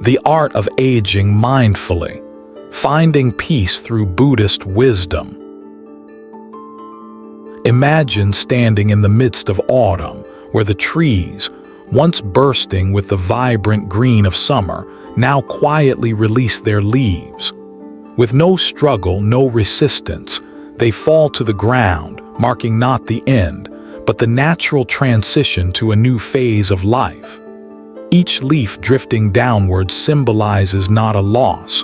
The Art of Aging Mindfully, Finding Peace Through Buddhist Wisdom. Imagine standing in the midst of autumn, where the trees, once bursting with the vibrant green of summer, now quietly release their leaves. With no struggle, no resistance, they fall to the ground, marking not the end, but the natural transition to a new phase of life. Each leaf drifting downward symbolizes not a loss,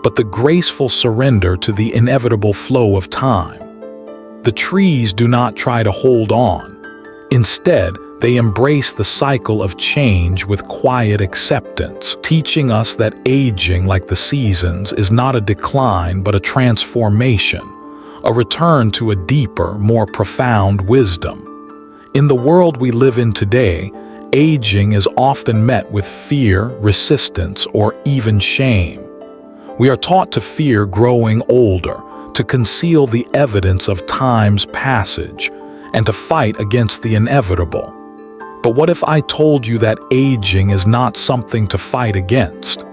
but the graceful surrender to the inevitable flow of time. The trees do not try to hold on. Instead, they embrace the cycle of change with quiet acceptance, teaching us that aging, like the seasons, is not a decline but a transformation, a return to a deeper, more profound wisdom. In the world we live in today, aging is often met with fear, resistance, or even shame. We are taught to fear growing older, to conceal the evidence of time's passage, and to fight against the inevitable. But what if I told you that aging is not something to fight against?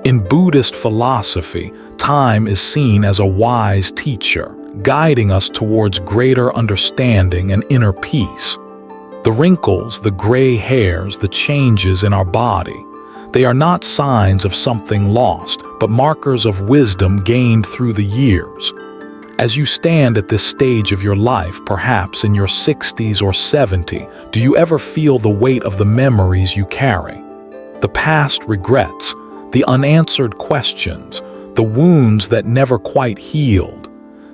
In Buddhist philosophy, time is seen as a wise teacher, guiding us towards greater understanding and inner peace. The wrinkles, the gray hairs, the changes in our body, they are not signs of something lost, but markers of wisdom gained through the years. As you stand at this stage of your life, perhaps in your 60s or 70, do you ever feel the weight of the memories you carry? The past regrets, the unanswered questions, the wounds that never quite healed.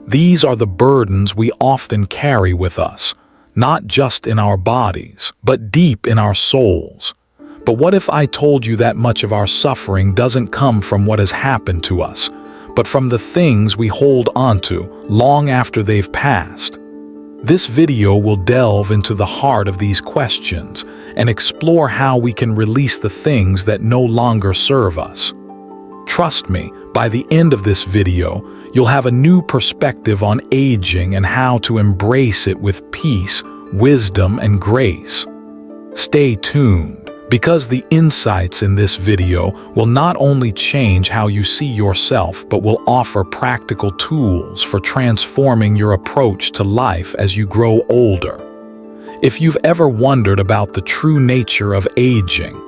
These are the burdens we often carry with us, not just in our bodies, but deep in our souls. But what if I told you that much of our suffering doesn't come from what has happened to us, but from the things we hold onto long after they've passed? This video will delve into the heart of these questions and explore how we can release the things that no longer serve us. Trust me, by the end of this video, you'll have a new perspective on aging and how to embrace it with peace, wisdom, and grace. Stay tuned, because the insights in this video will not only change how you see yourself, but will offer practical tools for transforming your approach to life as you grow older. If you've ever wondered about the true nature of aging,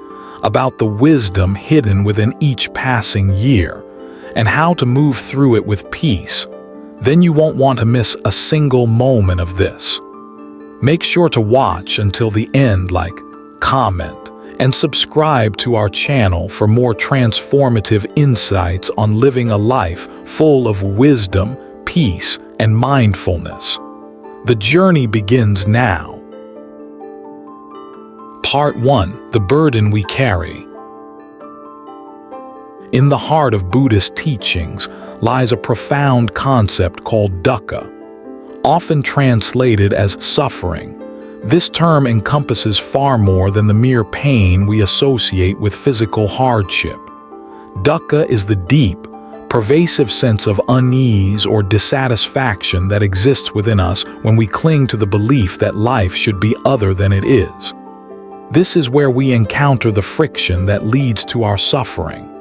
about the wisdom hidden within each passing year, and how to move through it with peace, then you won't want to miss a single moment of this. Make sure to watch until the end, like, comment, and subscribe to our channel for more transformative insights on living a life full of wisdom, peace, and mindfulness. The journey begins now. Part 1. The Burden We Carry. In the heart of Buddhist teachings lies a profound concept called dukkha, often translated as suffering. This term encompasses far more than the mere pain we associate with physical hardship. Dukkha is the deep, pervasive sense of unease or dissatisfaction that exists within us when we cling to the belief that life should be other than it is. This is where we encounter the friction that leads to our suffering.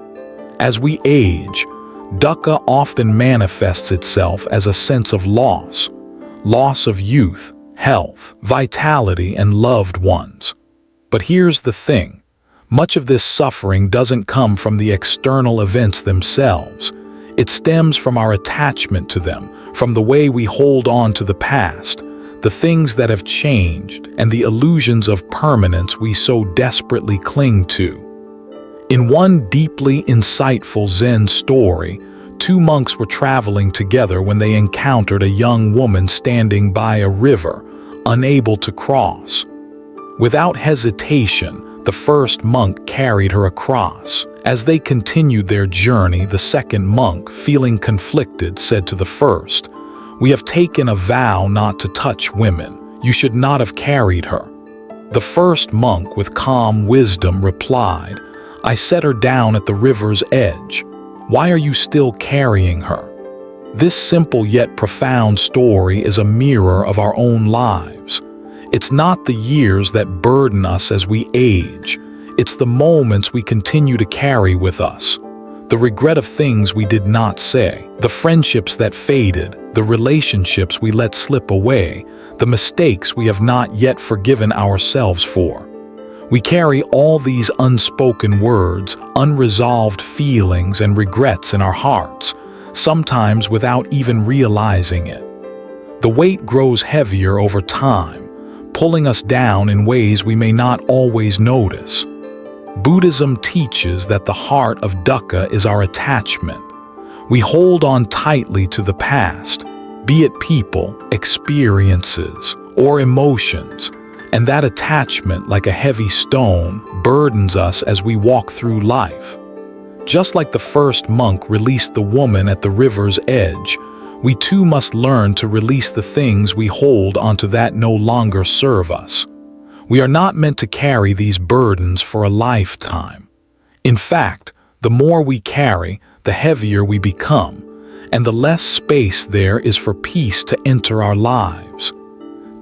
As we age, dukkha often manifests itself as a sense of loss of youth, health, vitality, and loved ones. But here's the thing. Much of this suffering doesn't come from the external events themselves. It stems from our attachment to them, from the way we hold on to the past, the things that have changed, and the illusions of permanence we so desperately cling to. In one deeply insightful Zen story, two monks were traveling together when they encountered a young woman standing by a river, unable to cross. Without hesitation, the first monk carried her across. As they continued their journey, the second monk, feeling conflicted, said to the first, "We have taken a vow not to touch women. You should not have carried her." The first monk, with calm wisdom, replied, "I set her down at the river's edge. Why are you still carrying her?" This simple yet profound story is a mirror of our own lives. It's not the years that burden us as we age. It's the moments we continue to carry with us, the regret of things we did not say, the friendships that faded, the relationships we let slip away, the mistakes we have not yet forgiven ourselves for. We carry all these unspoken words, unresolved feelings, and regrets in our hearts, sometimes without even realizing it. The weight grows heavier over time, pulling us down in ways we may not always notice. Buddhism teaches that the heart of dukkha is our attachment. We hold on tightly to the past, be it people, experiences, or emotions, and that attachment, like a heavy stone, burdens us as we walk through life. Just like the first monk released the woman at the river's edge, we too must learn to release the things we hold onto that no longer serve us. We are not meant to carry these burdens for a lifetime. In fact, the more we carry, the heavier we become, and the less space there is for peace to enter our lives.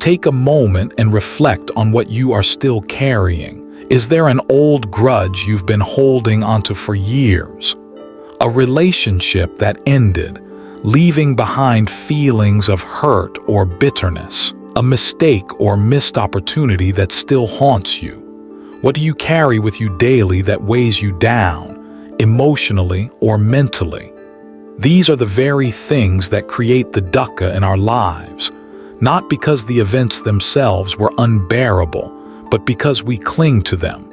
Take a moment and reflect on what you are still carrying. Is there an old grudge you've been holding onto for years? A relationship that ended, leaving behind feelings of hurt or bitterness? A mistake or missed opportunity that still haunts you? What do you carry with you daily that weighs you down, emotionally or mentally? These are the very things that create the dukkha in our lives, not because the events themselves were unbearable, but because we cling to them.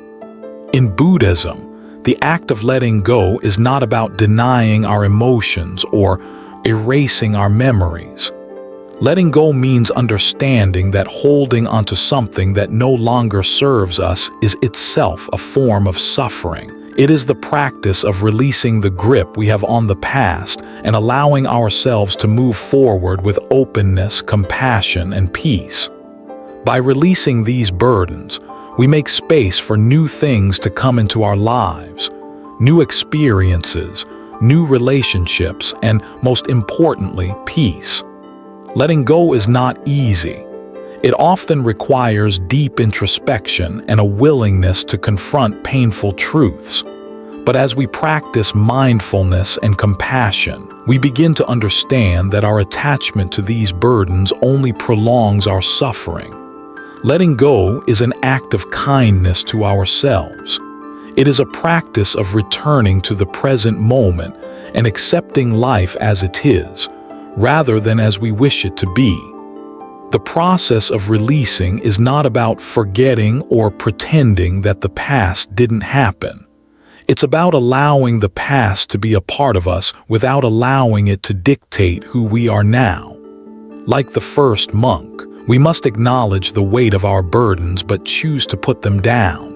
In Buddhism, the act of letting go is not about denying our emotions or erasing our memories. Letting go means understanding that holding onto something that no longer serves us is itself a form of suffering. It is the practice of releasing the grip we have on the past and allowing ourselves to move forward with openness, compassion, and peace. By releasing these burdens, we make space for new things to come into our lives, new experiences, new relationships, and most importantly, peace. Letting go is not easy. It often requires deep introspection and a willingness to confront painful truths. But as we practice mindfulness and compassion, we begin to understand that our attachment to these burdens only prolongs our suffering. Letting go is an act of kindness to ourselves. It is a practice of returning to the present moment and accepting life as it is, rather than as we wish it to be. The process of releasing is not about forgetting or pretending that the past didn't happen. It's about allowing the past to be a part of us without allowing it to dictate who we are now. Like the first monk, we must acknowledge the weight of our burdens but choose to put them down.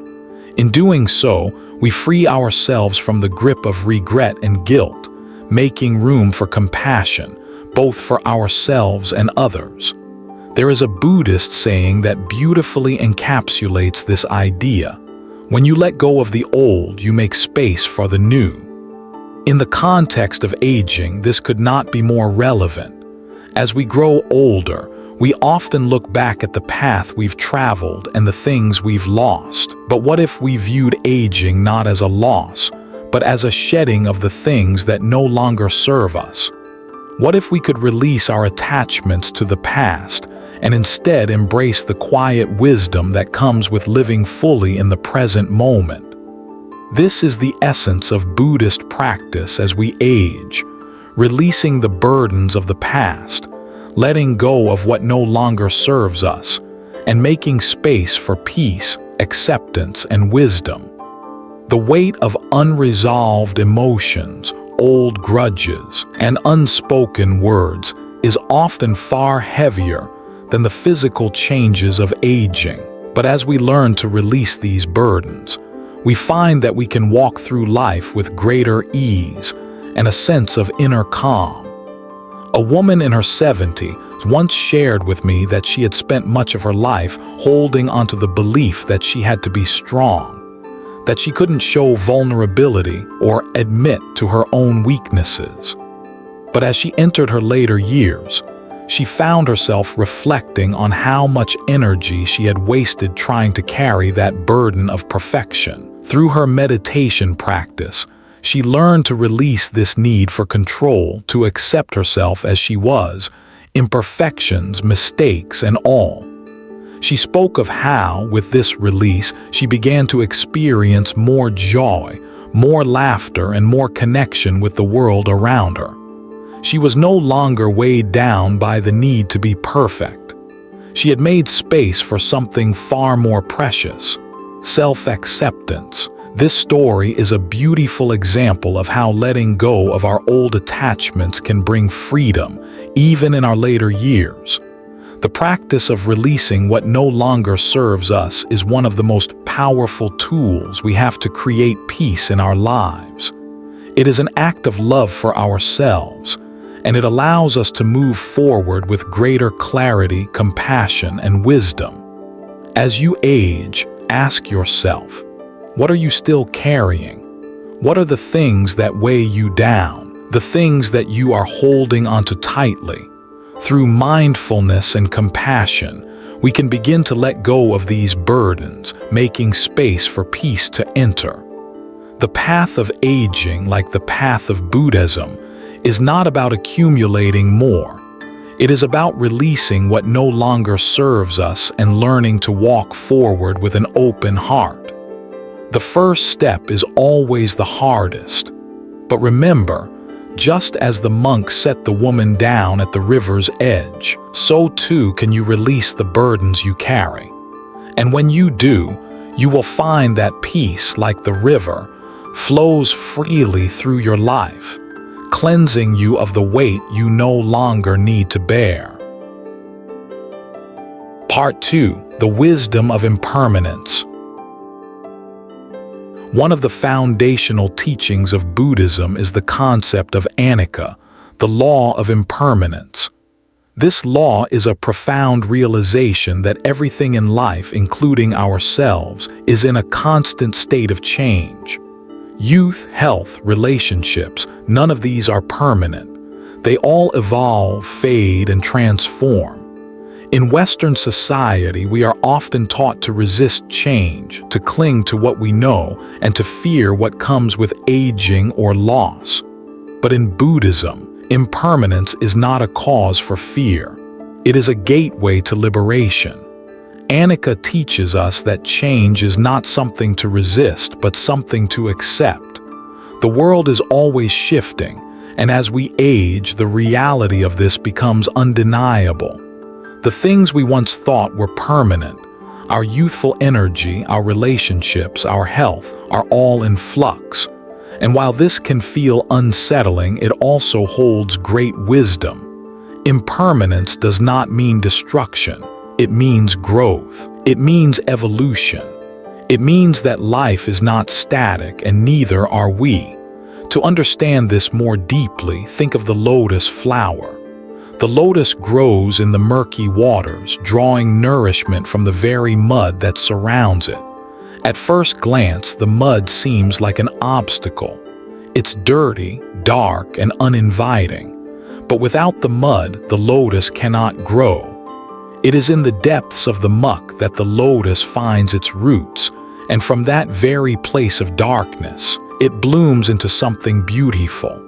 In doing so, we free ourselves from the grip of regret and guilt, making room for compassion, both for ourselves and others. There is a Buddhist saying that beautifully encapsulates this idea. When you let go of the old, you make space for the new. In the context of aging, this could not be more relevant. As we grow older, we often look back at the path we've traveled and the things we've lost. But what if we viewed aging not as a loss, but as a shedding of the things that no longer serve us? What if we could release our attachments to the past and instead embrace the quiet wisdom that comes with living fully in the present moment? This is the essence of Buddhist practice as we age, releasing the burdens of the past, letting go of what no longer serves us, and making space for peace, acceptance, and wisdom. The weight of unresolved emotions, old grudges, and unspoken words is often far heavier than the physical changes of aging. But as we learn to release these burdens, we find that we can walk through life with greater ease and a sense of inner calm. A woman in her 70s once shared with me that she had spent much of her life holding onto the belief that she had to be strong, that she couldn't show vulnerability or admit to her own weaknesses. But as she entered her later years, she found herself reflecting on how much energy she had wasted trying to carry that burden of perfection. Through her meditation practice, she learned to release this need for control, to accept herself as she was, imperfections, mistakes, and all. She spoke of how, with this release, she began to experience more joy, more laughter, and more connection with the world around her. She was no longer weighed down by the need to be perfect. She had made space for something far more precious: self-acceptance. This story is a beautiful example of how letting go of our old attachments can bring freedom, even in our later years. The practice of releasing what no longer serves us is one of the most powerful tools we have to create peace in our lives. It is an act of love for ourselves, and it allows us to move forward with greater clarity, compassion, and wisdom. As you age, ask yourself, what are you still carrying? What are the things that weigh you down, the things that you are holding onto tightly? Through mindfulness and compassion, we can begin to let go of these burdens, making space for peace to enter. The path of aging, like the path of Buddhism, is not about accumulating more. It is about releasing what no longer serves us and learning to walk forward with an open heart. The first step is always the hardest. But remember, just as the monk set the woman down at the river's edge, so too can you release the burdens you carry. And when you do, you will find that peace, like the river, flows freely through your life, cleansing you of the weight you no longer need to bear. Part 2. The Wisdom of Impermanence. One of the foundational teachings of Buddhism is the concept of anicca, the law of impermanence. This law is a profound realization that everything in life, including ourselves, is in a constant state of change. Youth, health, relationships, none of these are permanent. They all evolve, fade, and transform. In Western society, we are often taught to resist change, to cling to what we know, and to fear what comes with aging or loss. But in Buddhism, impermanence is not a cause for fear. It is a gateway to liberation. Anicca teaches us that change is not something to resist, but something to accept. The world is always shifting, and as we age, the reality of this becomes undeniable. The things we once thought were permanent, our youthful energy, our relationships, our health, are all in flux. And while this can feel unsettling, it also holds great wisdom. Impermanence does not mean destruction. It means growth. It means evolution. It means that life is not static, and neither are we. To understand this more deeply, think of the lotus flower. The lotus grows in the murky waters, drawing nourishment from the very mud that surrounds it. At first glance, the mud seems like an obstacle. It's dirty, dark, and uninviting. But without the mud, the lotus cannot grow. It is in the depths of the muck that the lotus finds its roots, and from that very place of darkness, it blooms into something beautiful.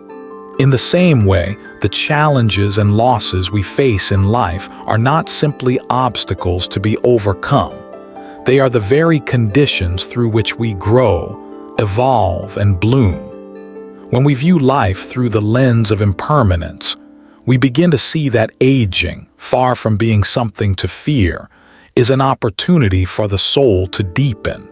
In the same way, the challenges and losses we face in life are not simply obstacles to be overcome. They are the very conditions through which we grow, evolve, and bloom. When we view life through the lens of impermanence, we begin to see that aging, far from being something to fear, is an opportunity for the soul to deepen.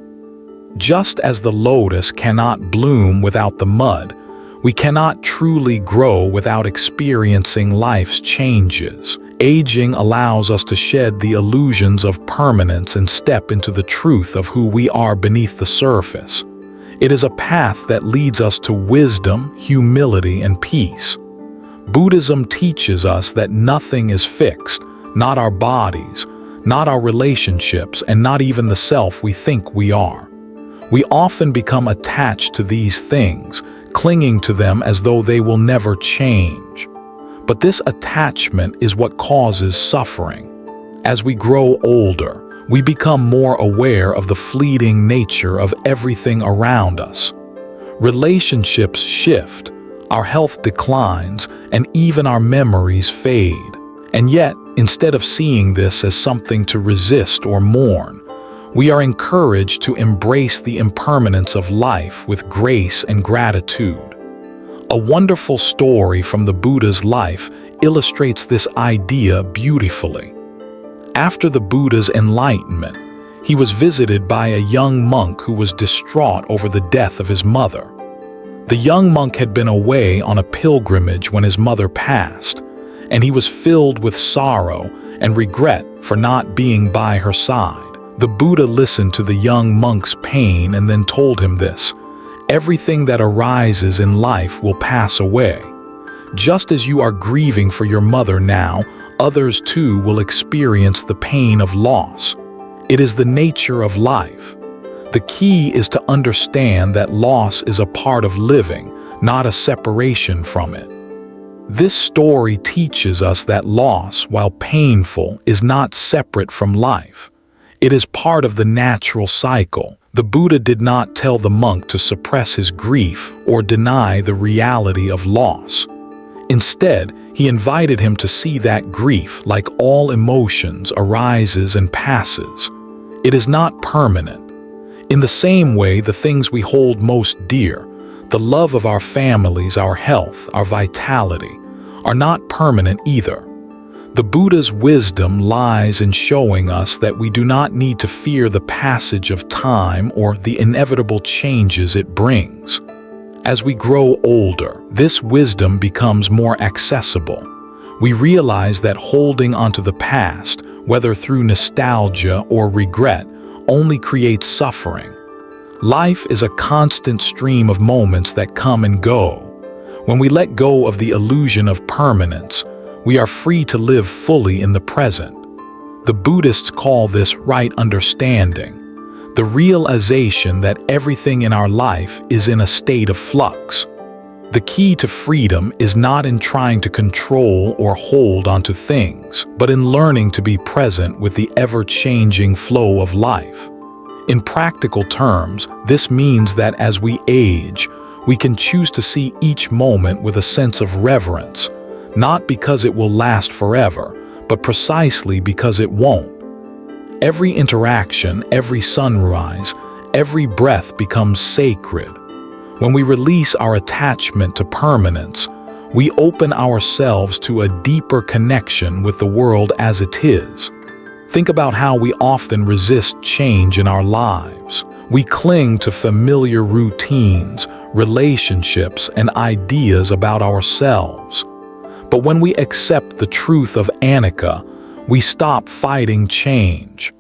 Just as the lotus cannot bloom without the mud, we cannot truly grow without experiencing life's changes. Aging allows us to shed the illusions of permanence and step into the truth of who we are beneath the surface. It is a path that leads us to wisdom, humility, and peace. Buddhism teaches us that nothing is fixed, not our bodies, not our relationships, and not even the self we think we are. We often become attached to these things, clinging to them as though they will never change. But this attachment is what causes suffering. As we grow older, we become more aware of the fleeting nature of everything around us. Relationships shift, our health declines, and even our memories fade. And yet, instead of seeing this as something to resist or mourn, we are encouraged to embrace the impermanence of life with grace and gratitude. A wonderful story from the Buddha's life illustrates this idea beautifully. After the Buddha's enlightenment, he was visited by a young monk who was distraught over the death of his mother. The young monk had been away on a pilgrimage when his mother passed, and he was filled with sorrow and regret for not being by her side. The Buddha listened to the young monk's pain and then told him this: "Everything that arises in life will pass away. Just as you are grieving for your mother now, others too will experience the pain of loss. It is the nature of life. The key is to understand that loss is a part of living, not a separation from it." This story teaches us that loss, while painful, is not separate from life. It is part of the natural cycle. The Buddha did not tell the monk to suppress his grief or deny the reality of loss. Instead, he invited him to see that grief, like all emotions, arises and passes. It is not permanent. In the same way, the things we hold most dear, the love of our families, our health, our vitality, are not permanent either. The Buddha's wisdom lies in showing us that we do not need to fear the passage of time or the inevitable changes it brings. As we grow older, this wisdom becomes more accessible. We realize that holding onto the past, whether through nostalgia or regret, only creates suffering. Life is a constant stream of moments that come and go. When we let go of the illusion of permanence, we are free to live fully in the present. The Buddhists call this right understanding, the realization that everything in our life is in a state of flux. The key to freedom is not in trying to control or hold onto things, but in learning to be present with the ever-changing flow of life. In practical terms, this means that as we age, we can choose to see each moment with a sense of reverence, not because it will last forever, but precisely because it won't. Every interaction, every sunrise, every breath becomes sacred. When we release our attachment to permanence, we open ourselves to a deeper connection with the world as it is. Think about how we often resist change in our lives. We cling to familiar routines, relationships, and ideas about ourselves. But when we accept the truth of anicca, we stop fighting change.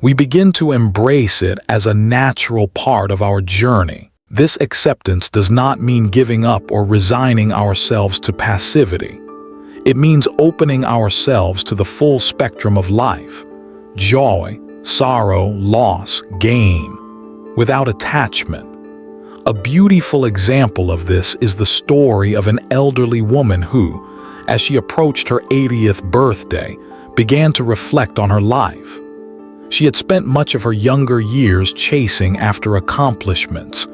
We begin to embrace it as a natural part of our journey. This acceptance does not mean giving up or resigning ourselves to passivity. It means opening ourselves to the full spectrum of life: joy, sorrow, loss, gain, without attachment. A beautiful example of this is the story of an elderly woman who, as she approached her 80th birthday, began to reflect on her life. She had spent much of her younger years chasing after accomplishments,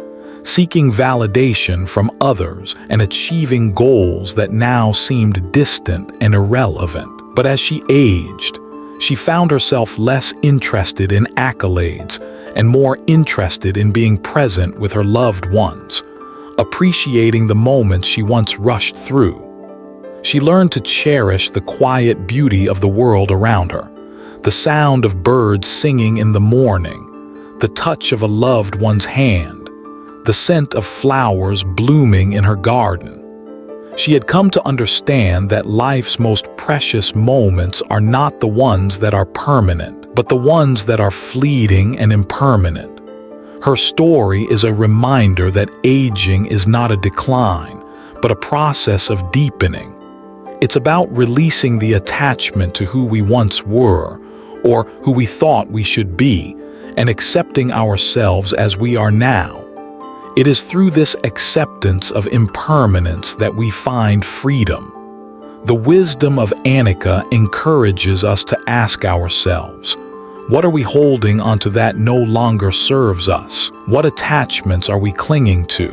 seeking validation from others and achieving goals that now seemed distant and irrelevant. But as she aged, she found herself less interested in accolades and more interested in being present with her loved ones, appreciating the moments she once rushed through. She learned to cherish the quiet beauty of the world around her, the sound of birds singing in the morning, the touch of a loved one's hand, the scent of flowers blooming in her garden. She had come to understand that life's most precious moments are not the ones that are permanent, but the ones that are fleeting and impermanent. Her story is a reminder that aging is not a decline, but a process of deepening. It's about releasing the attachment to who we once were, or who we thought we should be, and accepting ourselves as we are now. It is through this acceptance of impermanence that we find freedom. The wisdom of anicca encourages us to ask ourselves, What are we holding onto that no longer serves us? What attachments are we clinging to?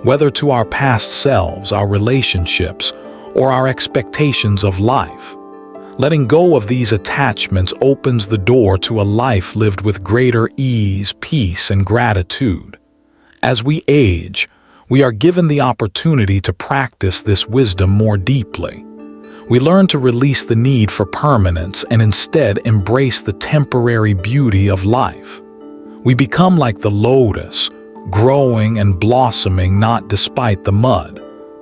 Whether to our past selves, our relationships, or our expectations of life. Letting go of these attachments opens the door to a life lived with greater ease, peace, and gratitude. As we age, we are given the opportunity to practice this wisdom more deeply. We learn to release the need for permanence and instead embrace the temporary beauty of life. We become like the lotus, growing and blossoming not despite the mud,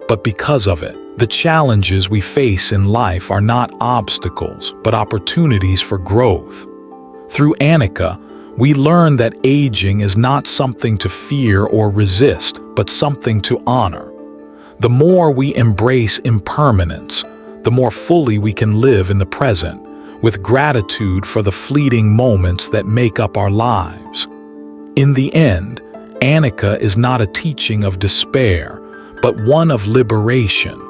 but because of it. The challenges we face in life are not obstacles, but opportunities for growth. Through Anicca, we learn that aging is not something to fear or resist, but something to honor. The more we embrace impermanence, the more fully we can live in the present, with gratitude for the fleeting moments that make up our lives. In the end, Anicca is not a teaching of despair, but one of liberation.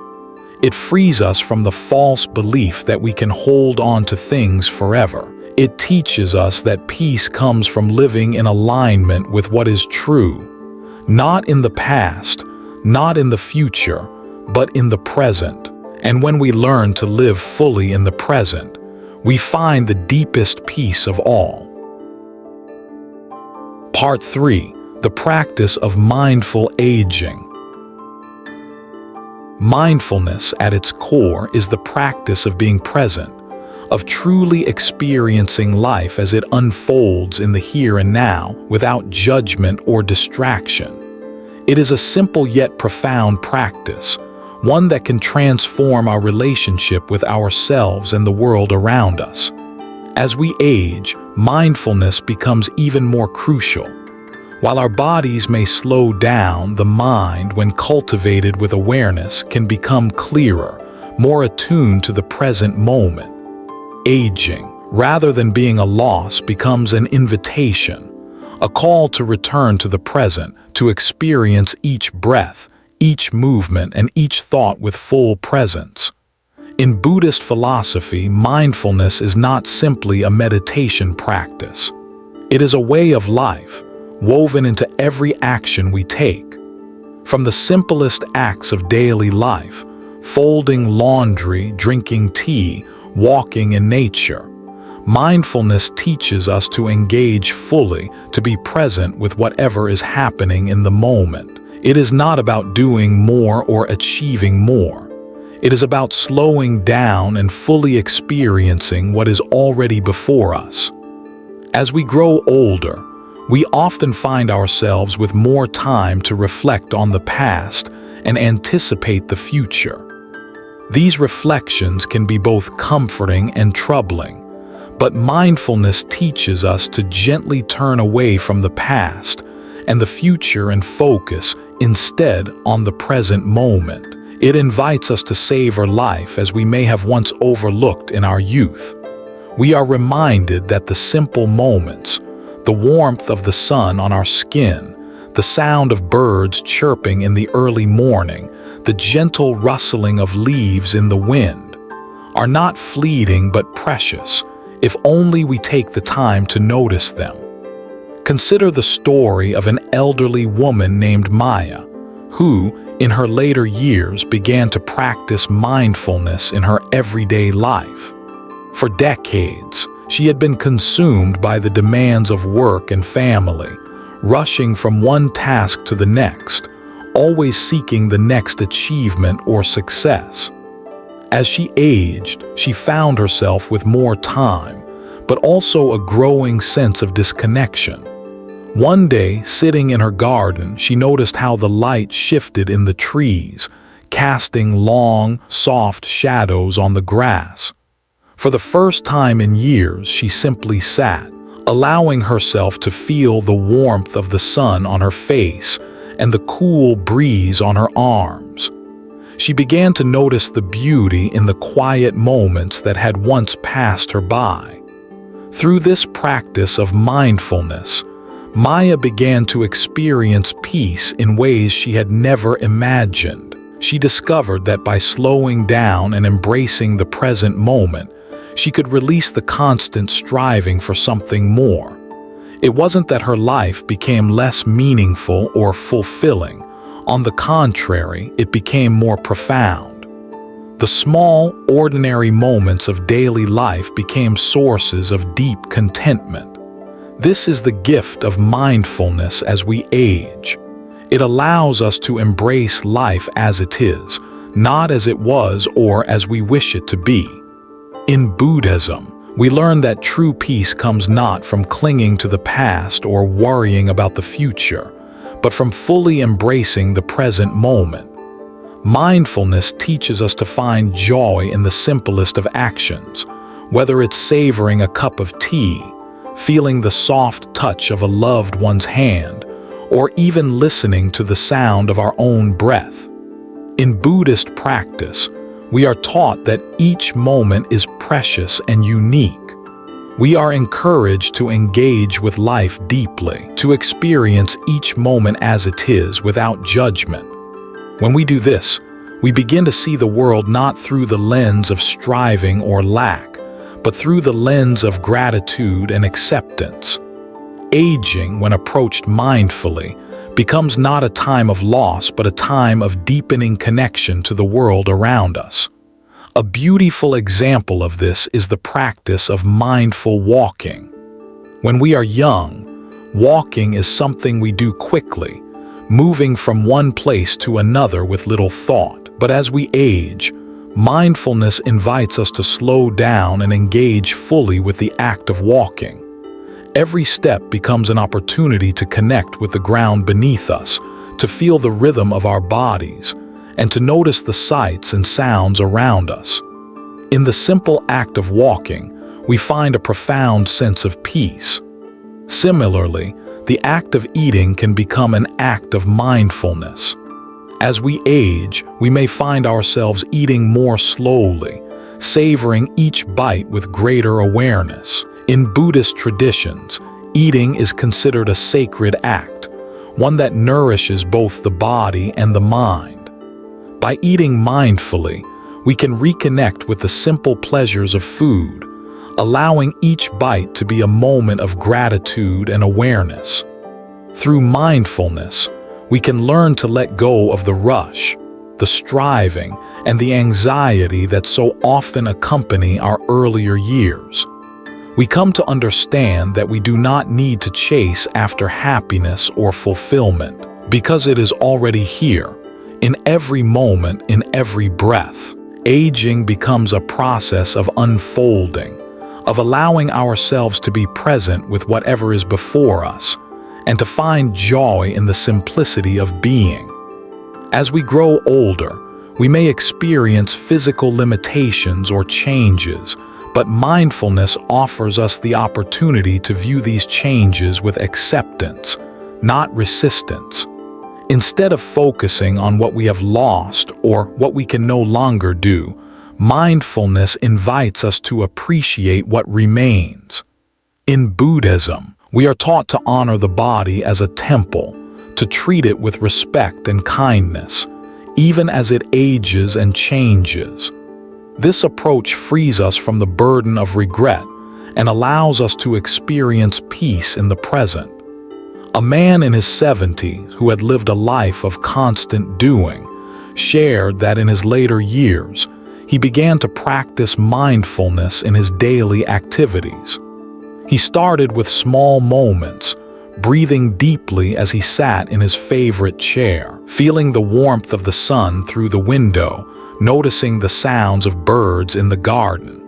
It frees us from the false belief that we can hold on to things forever. It teaches us that peace comes from living in alignment with what is true, not in the past, not in the future, but in the present. And when we learn to live fully in the present, we find the deepest peace of all. Part 3. The practice of mindful aging. Mindfulness, at its core, is the practice of being present, of truly experiencing life as it unfolds in the here and now, without judgment or distraction. It is a simple yet profound practice, one that can transform our relationship with ourselves and the world around us. As we age, mindfulness becomes even more crucial. While our bodies may slow down, the mind, when cultivated with awareness, can become clearer, more attuned to the present moment. Aging, rather than being a loss, becomes an invitation, a call to return to the present, to experience each breath, each movement, and each thought with full presence. In Buddhist philosophy, mindfulness is not simply a meditation practice. It is a way of life, woven into every action we take. From the simplest acts of daily life, folding laundry, drinking tea, walking in nature, mindfulness teaches us to engage fully, to be present with whatever is happening in the moment. It is not about doing more or achieving more. It is about slowing down and fully experiencing what is already before us. As we grow older, we often find ourselves with more time to reflect on the past and anticipate the future. These reflections can be both comforting and troubling, but mindfulness teaches us to gently turn away from the past and the future and focus instead on the present moment. It invites us to savor life as we may have once overlooked in our youth. We are reminded that the simple moments, the warmth of the sun on our skin, the sound of birds chirping in the early morning, the gentle rustling of leaves in the wind, are not fleeting but precious, if only we take the time to notice them. Consider the story of an elderly woman named Maya, who, in her later years, began to practice mindfulness in her everyday life. For decades, she had been consumed by the demands of work and family, rushing from one task to the next, always seeking the next achievement or success. As she aged, she found herself with more time, but also a growing sense of disconnection. One day, sitting in her garden, she noticed how the light shifted in the trees, casting long, soft shadows on the grass. For the first time in years, she simply sat, allowing herself to feel the warmth of the sun on her face and the cool breeze on her arms. She began to notice the beauty in the quiet moments that had once passed her by. Through this practice of mindfulness, Maya began to experience peace in ways she had never imagined. She discovered that by slowing down and embracing the present moment, She could release the constant striving for something more. It wasn't that her life became less meaningful or fulfilling. On the contrary, it became more profound. The small, ordinary moments of daily life became sources of deep contentment. This is the gift of mindfulness as we age. It allows us to embrace life as it is, not as it was or as we wish it to be. In Buddhism, we learn that true peace comes not from clinging to the past or worrying about the future, but from fully embracing the present moment. Mindfulness teaches us to find joy in the simplest of actions, whether it's savoring a cup of tea, feeling the soft touch of a loved one's hand, or even listening to the sound of our own breath. In Buddhist practice, we are taught that each moment is precious and unique. We are encouraged to engage with life deeply, to experience each moment as it is without judgment. When we do this, we begin to see the world not through the lens of striving or lack, but through the lens of gratitude and acceptance. Aging, when approached mindfully, becomes not a time of loss but a time of deepening connection to the world around us. A beautiful example of this is the practice of mindful walking. When we are young, walking is something we do quickly, moving from one place to another with little thought. But as we age, mindfulness invites us to slow down and engage fully with the act of walking. Every step becomes an opportunity to connect with the ground beneath us, to feel the rhythm of our bodies, and to notice the sights and sounds around us. In the simple act of walking, we find a profound sense of peace. Similarly, the act of eating can become an act of mindfulness. As we age, we may find ourselves eating more slowly, savoring each bite with greater awareness. In Buddhist traditions, eating is considered a sacred act, one that nourishes both the body and the mind. By eating mindfully, we can reconnect with the simple pleasures of food, allowing each bite to be a moment of gratitude and awareness. Through mindfulness, we can learn to let go of the rush, the striving, and the anxiety that so often accompany our earlier years. We come to understand that we do not need to chase after happiness or fulfillment, because it is already here, in every moment, in every breath. Aging becomes a process of unfolding, of allowing ourselves to be present with whatever is before us, and to find joy in the simplicity of being. As we grow older, we may experience physical limitations or changes, but mindfulness offers us the opportunity to view these changes with acceptance, not resistance. Instead of focusing on what we have lost or what we can no longer do, mindfulness invites us to appreciate what remains. In Buddhism, we are taught to honor the body as a temple, to treat it with respect and kindness, even as it ages and changes. This approach frees us from the burden of regret and allows us to experience peace in the present. A man in his 70s who had lived a life of constant doing shared that in his later years, he began to practice mindfulness in his daily activities. He started with small moments, breathing deeply as he sat in his favorite chair, feeling the warmth of the sun through the window, noticing the sounds of birds in the garden.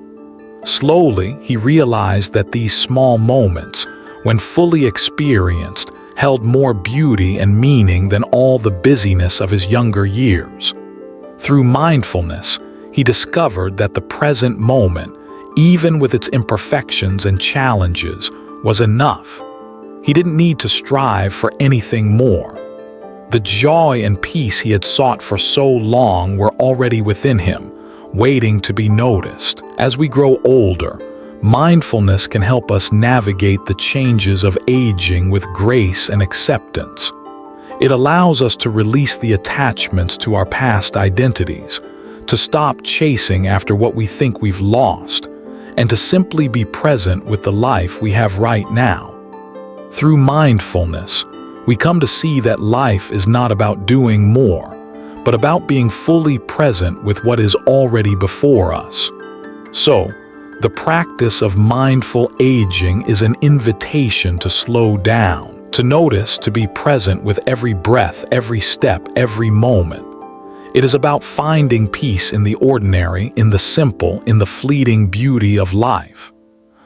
Slowly, he realized that these small moments, when fully experienced, held more beauty and meaning than all the busyness of his younger years. Through mindfulness, he discovered that the present moment, even with its imperfections and challenges, was enough. He didn't need to strive for anything more. The joy and peace he had sought for so long were already within him, waiting to be noticed. As we grow older, mindfulness can help us navigate the changes of aging with grace and acceptance. It allows us to release the attachments to our past identities, to stop chasing after what we think we've lost, and to simply be present with the life we have right now. Through mindfulness, we come to see that life is not about doing more, but about being fully present with what is already before us. So, the practice of mindful aging is an invitation to slow down, to notice, to be present with every breath, every step, every moment. It is about finding peace in the ordinary, in the simple, in the fleeting beauty of life.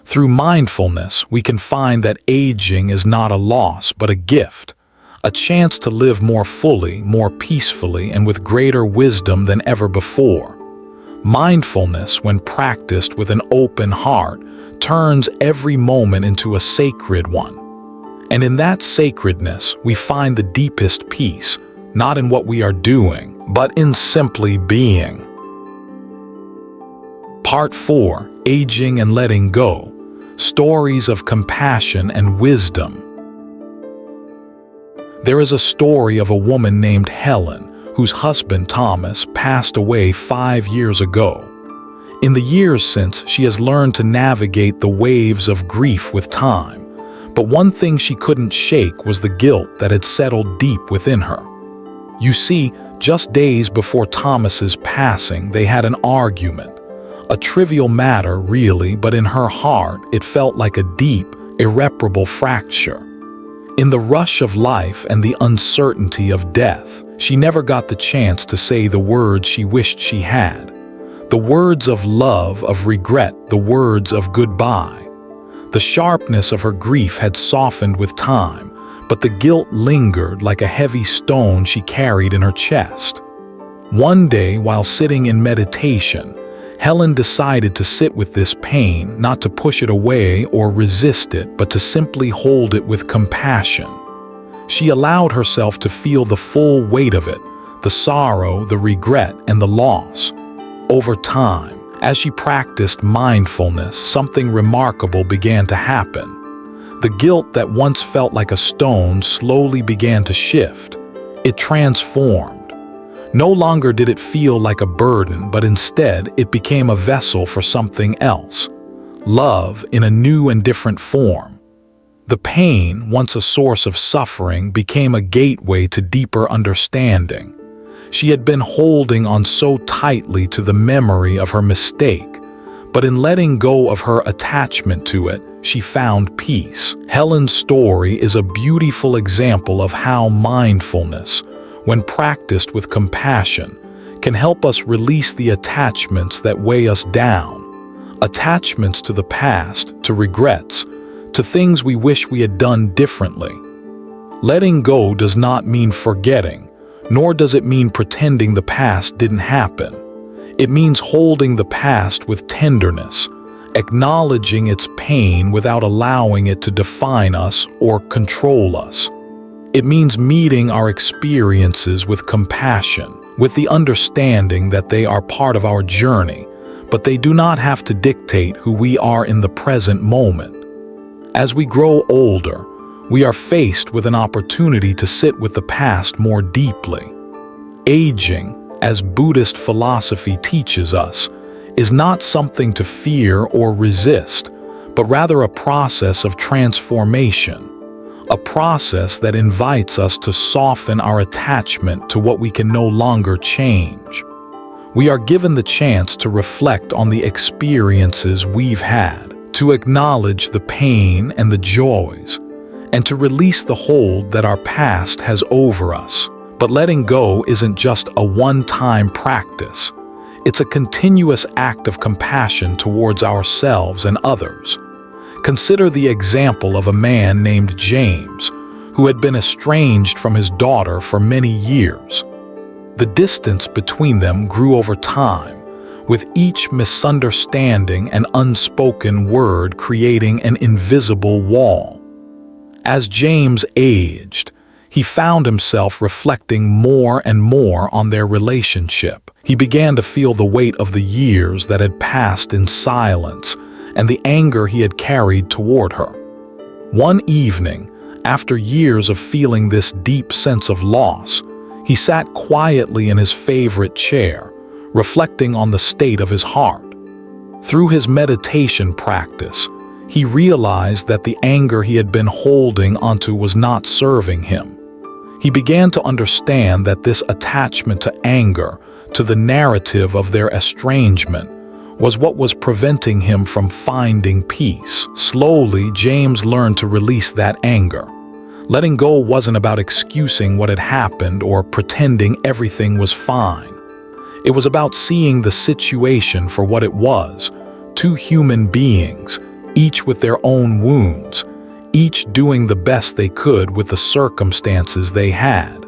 Through mindfulness, we can find that aging is not a loss, but a gift, a chance to live more fully, more peacefully, and with greater wisdom than ever before. Mindfulness, when practiced with an open heart, turns every moment into a sacred one. And in that sacredness, we find the deepest peace, not in what we are doing, but in simply being. Part 4. Aging and Letting Go. Stories of Compassion and Wisdom. There is a story of a woman named Helen, whose husband Thomas passed away 5 years ago. In the years since, she has learned to navigate the waves of grief with time, but one thing she couldn't shake was the guilt that had settled deep within her. You see, just days before Thomas's passing, they had an argument. A trivial matter, really, but in her heart, it felt like a deep, irreparable fracture. In the rush of life and the uncertainty of death, she never got the chance to say the words she wished she had. The words of love, of regret, the words of goodbye. The sharpness of her grief had softened with time, but the guilt lingered like a heavy stone she carried in her chest. One day, while sitting in meditation, Helen decided to sit with this pain, not to push it away or resist it, but to simply hold it with compassion. She allowed herself to feel the full weight of it, the sorrow, the regret, and the loss. Over time, as she practiced mindfulness, something remarkable began to happen. The guilt that once felt like a stone slowly began to shift. It transformed. No longer did it feel like a burden, but instead it became a vessel for something else. Love in a new and different form. The pain, once a source of suffering, became a gateway to deeper understanding. She had been holding on so tightly to the memory of her mistake, but in letting go of her attachment to it, she found peace. Helen's story is a beautiful example of how mindfulness, when practiced with compassion, can help us release the attachments that weigh us down. Attachments to the past, to regrets, to things we wish we had done differently. Letting go does not mean forgetting, nor does it mean pretending the past didn't happen. It means holding the past with tenderness, acknowledging its pain without allowing it to define us or control us. It means meeting our experiences with compassion, with the understanding that they are part of our journey, but they do not have to dictate who we are in the present moment. As we grow older, we are faced with an opportunity to sit with the past more deeply. Aging, as Buddhist philosophy teaches us, is not something to fear or resist, but rather a process of transformation. A process that invites us to soften our attachment to what we can no longer change. We are given the chance to reflect on the experiences we've had, to acknowledge the pain and the joys, and to release the hold that our past has over us. But letting go isn't just a one-time practice. It's a continuous act of compassion towards ourselves and others. Consider the example of a man named James, who had been estranged from his daughter for many years. The distance between them grew over time, with each misunderstanding and unspoken word creating an invisible wall. As James aged, he found himself reflecting more and more on their relationship. He began to feel the weight of the years that had passed in silence, and the anger he had carried toward her. One evening, after years of feeling this deep sense of loss, he sat quietly in his favorite chair, reflecting on the state of his heart. Through his meditation practice, he realized that the anger he had been holding onto was not serving him. He began to understand that this attachment to anger, to the narrative of their estrangement, was what was preventing him from finding peace. Slowly, James learned to release that anger. Letting go wasn't about excusing what had happened or pretending everything was fine. It was about seeing the situation for what it was: two human beings, each with their own wounds, each doing the best they could with the circumstances they had.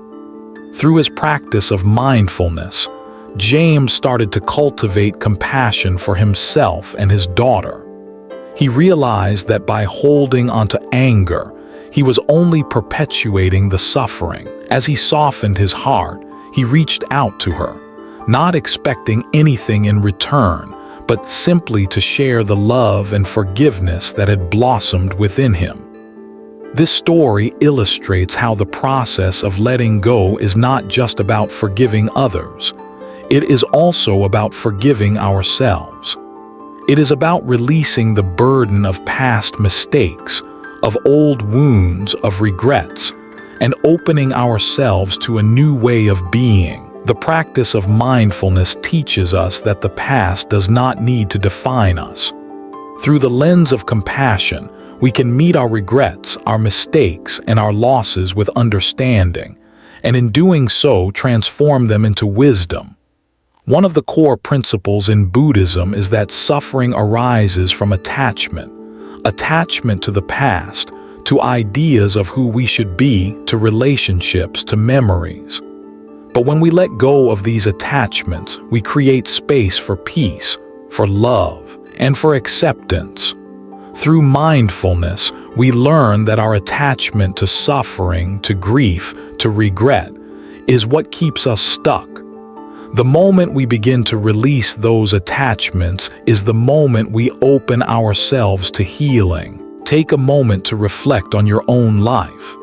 Through his practice of mindfulness, James started to cultivate compassion for himself and his daughter. He realized that by holding onto anger, he was only perpetuating the suffering. As he softened his heart, he reached out to her, not expecting anything in return, but simply to share the love and forgiveness that had blossomed within him. This story illustrates how the process of letting go is not just about forgiving others. It is also about forgiving ourselves. It is about releasing the burden of past mistakes, of old wounds, of regrets, and opening ourselves to a new way of being. The practice of mindfulness teaches us that the past does not need to define us. Through the lens of compassion, we can meet our regrets, our mistakes, and our losses with understanding, and in doing so, transform them into wisdom. One of the core principles in Buddhism is that suffering arises from attachment to the past, to ideas of who we should be, to relationships, to memories. But when we let go of these attachments, we create space for peace, for love, and for acceptance. Through mindfulness, we learn that our attachment to suffering, to grief, to regret, is what keeps us stuck. The moment we begin to release those attachments is the moment we open ourselves to healing. Take a moment to reflect on your own life.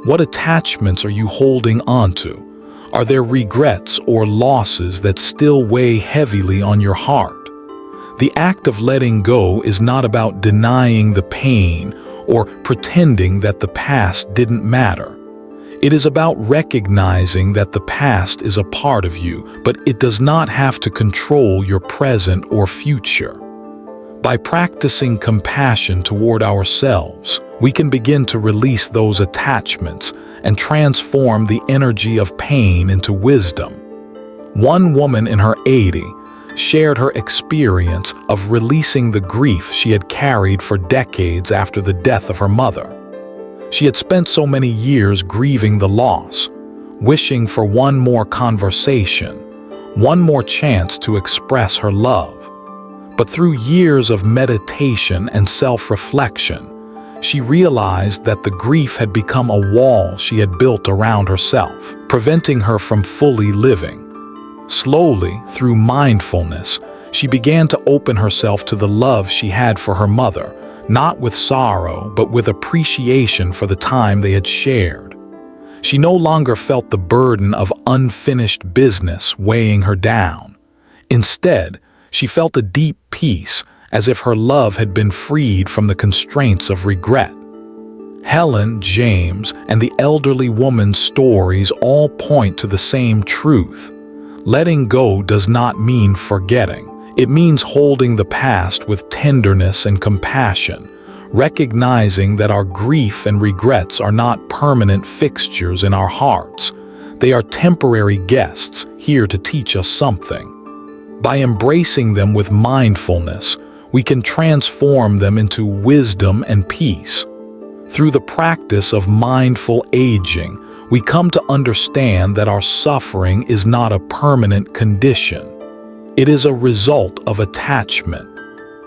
What attachments are you holding onto? Are there regrets or losses that still weigh heavily on your heart? The act of letting go is not about denying the pain or pretending that the past didn't matter. It is about recognizing that the past is a part of you, but it does not have to control your present or future. By practicing compassion toward ourselves, we can begin to release those attachments and transform the energy of pain into wisdom. One woman in her 80s shared her experience of releasing the grief she had carried for decades after the death of her mother. She had spent so many years grieving the loss, wishing for one more conversation, one more chance to express her love. But through years of meditation and self-reflection, she realized that the grief had become a wall she had built around herself, preventing her from fully living. Slowly, through mindfulness, she began to open herself to the love she had for her mother, not with sorrow, but with appreciation for the time they had shared. She no longer felt the burden of unfinished business weighing her down. Instead, she felt a deep peace, as if her love had been freed from the constraints of regret. Helen, James, and the elderly woman's stories all point to the same truth. Letting go does not mean forgetting. It means holding the past with tenderness and compassion, recognizing that our grief and regrets are not permanent fixtures in our hearts. They are temporary guests here to teach us something. By embracing them with mindfulness, we can transform them into wisdom and peace. Through the practice of mindful aging, we come to understand that our suffering is not a permanent condition. It is a result of attachment.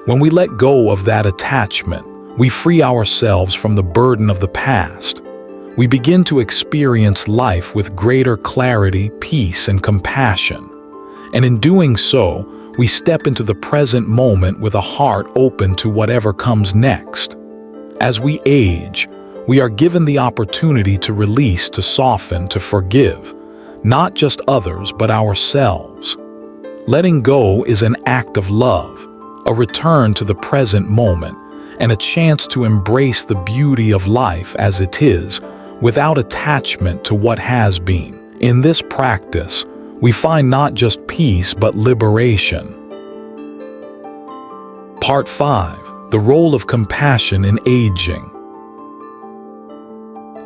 When we let go of that attachment, we free ourselves from the burden of the past. We begin to experience life with greater clarity, peace, and compassion. And in doing so, we step into the present moment with a heart open to whatever comes next. As we age, we are given the opportunity to release, to soften, to forgive, not just others, but ourselves. Letting go is an act of love, a return to the present moment, and a chance to embrace the beauty of life as it is, without attachment to what has been. In this practice, we find not just peace but liberation. Part 5. The role of compassion in aging.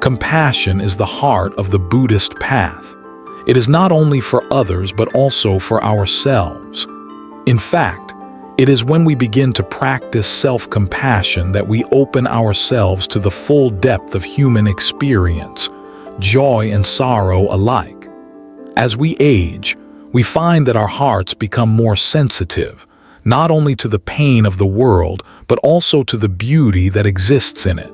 Compassion is the heart of the Buddhist path. It is not only for others but also for ourselves. In fact, it is when we begin to practice self-compassion that we open ourselves to the full depth of human experience, joy and sorrow alike. As we age, we find that our hearts become more sensitive, not only to the pain of the world, but also to the beauty that exists in it.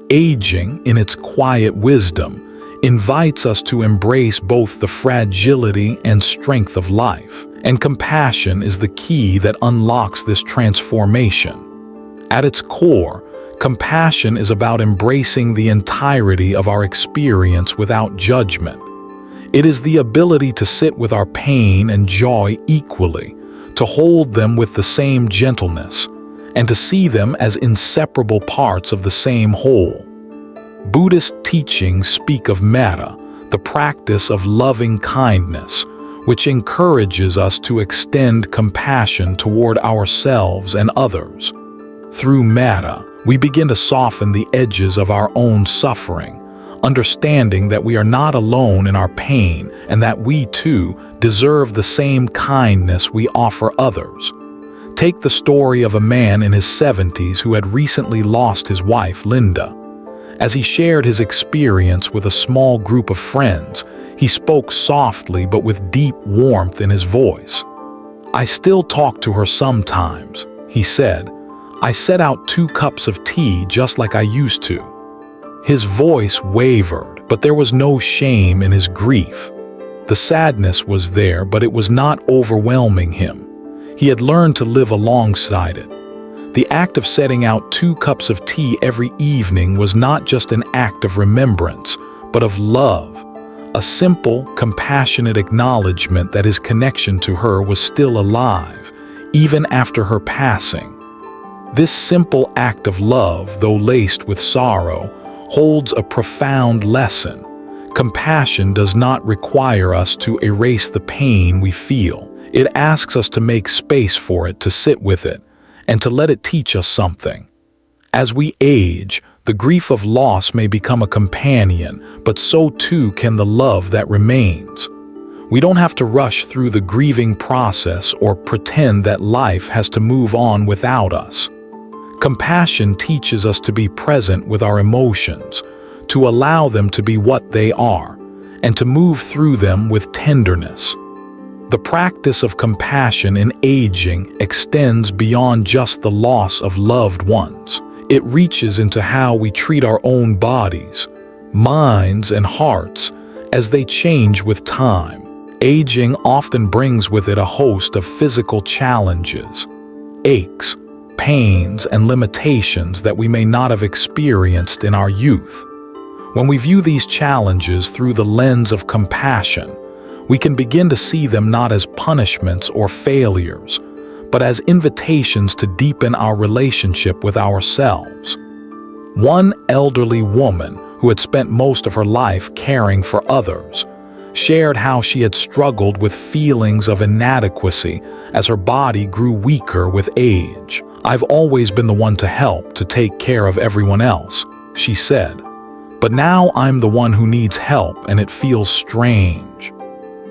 Aging, in its quiet wisdom, invites us to embrace both the fragility and strength of life, and compassion is the key that unlocks this transformation. At its core, compassion is about embracing the entirety of our experience without judgment. It is the ability to sit with our pain and joy equally, to hold them with the same gentleness, and to see them as inseparable parts of the same whole. Buddhist teachings speak of metta, the practice of loving kindness, which encourages us to extend compassion toward ourselves and others. Through metta, we begin to soften the edges of our own suffering, understanding that we are not alone in our pain and that we too deserve the same kindness we offer others. Take the story of a man in his 70s who had recently lost his wife, Linda. As he shared his experience with a small group of friends, he spoke softly but with deep warmth in his voice. "I still talk to her sometimes," he said. "I set out 2 cups of tea just like I used to." His voice wavered, but there was no shame in his grief. The sadness was there, but it was not overwhelming him. He had learned to live alongside it. The act of setting out 2 cups of tea every evening was not just an act of remembrance, but of love, a simple, compassionate acknowledgement that his connection to her was still alive, even after her passing. This simple act of love, though laced with sorrow, holds a profound lesson. Compassion does not require us to erase the pain we feel. It asks us to make space for it, to sit with it, and to let it teach us something. As we age, the grief of loss may become a companion, but so too can the love that remains. We don't have to rush through the grieving process or pretend that life has to move on without us. Compassion teaches us to be present with our emotions, to allow them to be what they are, and to move through them with tenderness. The practice of compassion in aging extends beyond just the loss of loved ones. It reaches into how we treat our own bodies, minds, and hearts as they change with time. Aging often brings with it a host of physical challenges, aches, pains, and limitations that we may not have experienced in our youth. When we view these challenges through the lens of compassion, we can begin to see them not as punishments or failures, but as invitations to deepen our relationship with ourselves. One elderly woman who had spent most of her life caring for others shared how she had struggled with feelings of inadequacy as her body grew weaker with age. "I've always been the one to help, to take care of everyone else," she said. "But now I'm the one who needs help and it feels strange."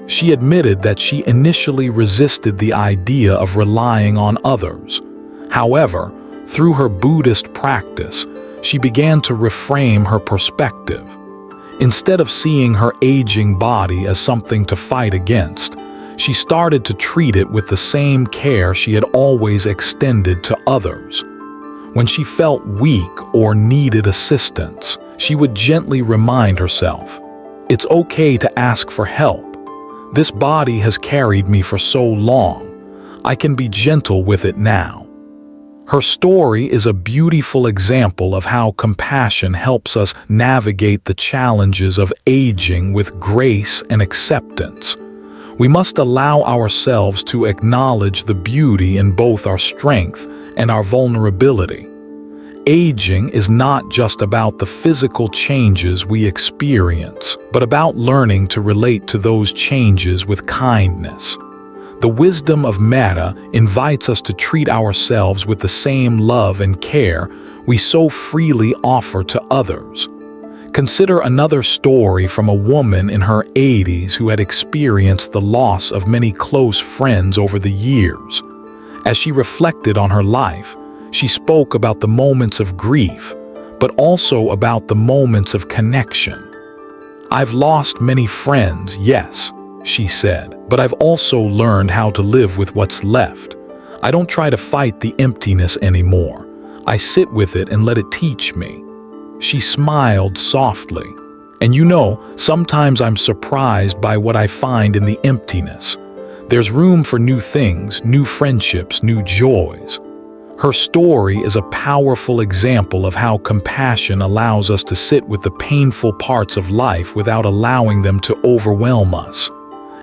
She admitted that she initially resisted the idea of relying on others. However, through her Buddhist practice, she began to reframe her perspective. Instead of seeing her aging body as something to fight against, she started to treat it with the same care she had always extended to others. When she felt weak or needed assistance, she would gently remind herself, "It's okay to ask for help. This body has carried me for so long. I can be gentle with it now." Her story is a beautiful example of how compassion helps us navigate the challenges of aging with grace and acceptance. We must allow ourselves to acknowledge the beauty in both our strength and our vulnerability. Aging is not just about the physical changes we experience, but about learning to relate to those changes with kindness. The wisdom of metta invites us to treat ourselves with the same love and care we so freely offer to others. Consider another story from a woman in her 80s who had experienced the loss of many close friends over the years. As she reflected on her life, she spoke about the moments of grief, but also about the moments of connection. "I've lost many friends, yes," she said, "but I've also learned how to live with what's left. I don't try to fight the emptiness anymore. I sit with it and let it teach me." She smiled softly. "And you know, sometimes I'm surprised by what I find in the emptiness. There's room for new things, new friendships, new joys." Her story is a powerful example of how compassion allows us to sit with the painful parts of life without allowing them to overwhelm us.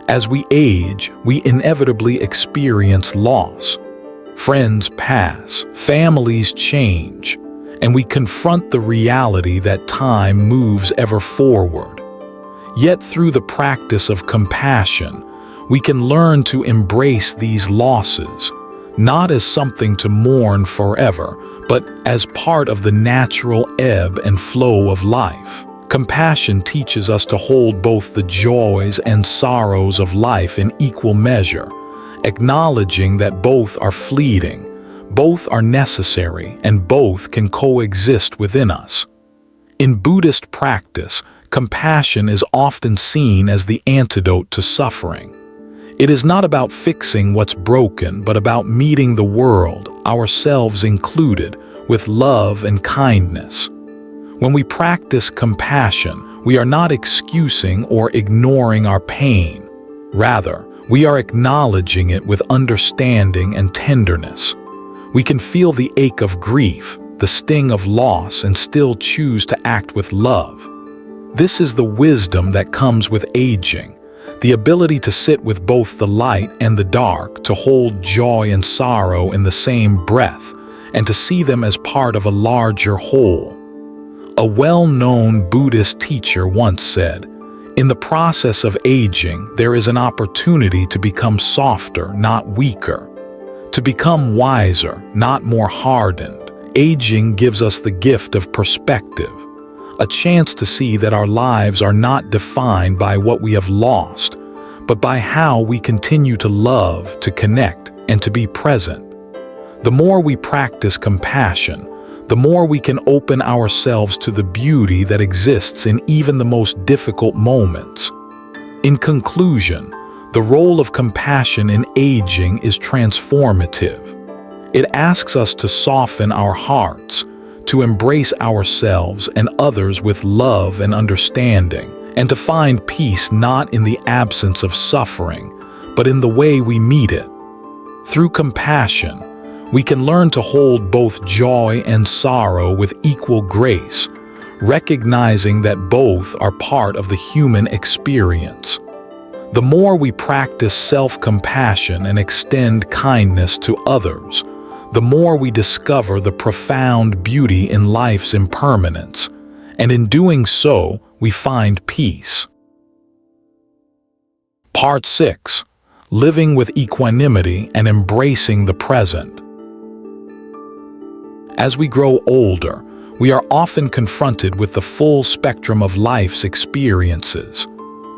As we age, we inevitably experience loss. Friends pass, families change, and we confront the reality that time moves ever forward. Yet through the practice of compassion, we can learn to embrace these losses, not as something to mourn forever, but as part of the natural ebb and flow of life. Compassion teaches us to hold both the joys and sorrows of life in equal measure, acknowledging that both are fleeting, both are necessary, and both can coexist within us. In Buddhist practice, compassion is often seen as the antidote to suffering. It is not about fixing what's broken, but about meeting the world, ourselves included, with love and kindness. When we practice compassion, we are not excusing or ignoring our pain. Rather, we are acknowledging it with understanding and tenderness. We can feel the ache of grief, the sting of loss, and still choose to act with love. This is the wisdom that comes with aging, the ability to sit with both the light and the dark, to hold joy and sorrow in the same breath, and to see them as part of a larger whole. A well-known Buddhist teacher once said, "In the process of aging, there is an opportunity to become softer, not weaker. To become wiser, not more hardened." Aging gives us the gift of perspective, a chance to see that our lives are not defined by what we have lost, but by how we continue to love, to connect, and to be present. The more we practice compassion, the more we can open ourselves to the beauty that exists in even the most difficult moments. In conclusion, the role of compassion in aging is transformative. It asks us to soften our hearts, to embrace ourselves and others with love and understanding, and to find peace not in the absence of suffering, but in the way we meet it. Through compassion, we can learn to hold both joy and sorrow with equal grace, recognizing that both are part of the human experience. The more we practice self-compassion and extend kindness to others, the more we discover the profound beauty in life's impermanence, and in doing so, we find peace. Part 6. Living with equanimity and embracing the present. As we grow older, we are often confronted with the full spectrum of life's experiences,